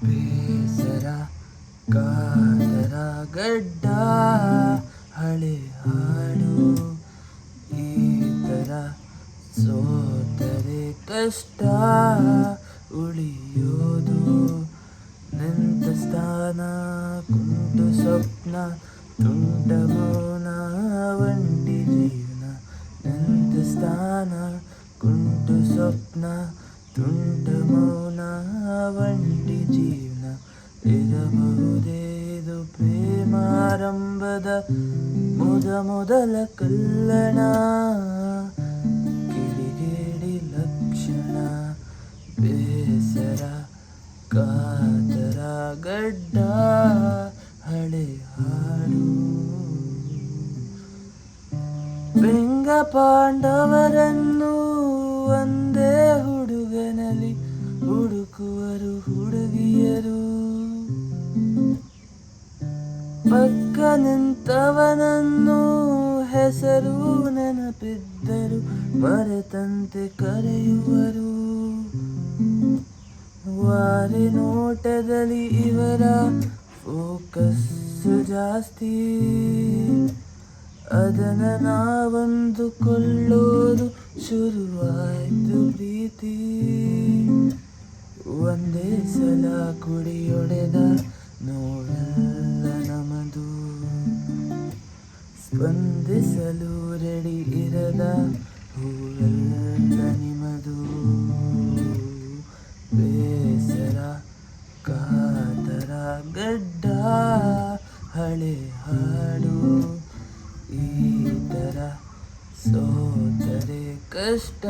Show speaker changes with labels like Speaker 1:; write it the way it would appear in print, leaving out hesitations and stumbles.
Speaker 1: ಬೇಸರ ಕಾತರ ಗಡ್ಡ ಹಳೆ ಹಾಡು ಈ ಥರ ಸೋತರೆ ಕಷ್ಟ ಉಳಿಯೋದು ನಿಂತ ಸ್ಥಾನ ಕುಂಟು ಸ್ವಪ್ನ ತುಂಟ ಮೌನ ಒಂಟಿ ಜೀವನ ನಿಂತ ಸ್ಥಾನ ಕುಂಟು ಸ್ವಪ್ನ ತುಂಟ ಮೌನ ಒಂಟಿ ಜೀವನ ಇರಬಹುದೇದು ಪ್ರೇಮಾರಂಭದ ಮೊದಲ ಕಲ್ಲಣ ಕಿಡಿಗೇಡಿ ಲಕ್ಷಣ ಬೇಸರ ಕಾತರ ಗಡ್ಡ ಹಳೆ ಹಾಡು ಬೆಂಗ ಪಾಂಡವರನ್ನು ಒಂದೇ ಹುಡುಗನಲ್ಲಿ ಹುಡುಕುವರು ಹುಡುಗಿಯರು ಪಕ್ಕ ನಿಂತವನನ್ನು ಹೆಸರು ನೆನಪಿದ್ದರು ಮರೆತಂತೆ ಕರೆಯುವರು ವಾರೆ ನೋಟದಲ್ಲಿ ಇವರ ಫೋಕಸ್ ಜಾಸ್ತಿ ಅದನ್ನ ನಾವಂದುಕೊಳ್ಳೋದು ಶುರುವಾಯ್ತು ಪ್ರೀತಿ ಒಂದೇ ಸಲ ಕುಡಿಯೊಡೆದ ನೋವೆಲ್ಲ ನಮದು ಸ್ಪಂದಿಸಲು ರೆಡಿ ಇರದ ಹೂವೆಲ್ಲ ನಿಮದು ಬೇಸರ ಕಾತರ ಗಡ್ಡ ಹಳೆ ಹಾಡು ಈ ಥರ ಸೋತರೆ ಕಷ್ಟ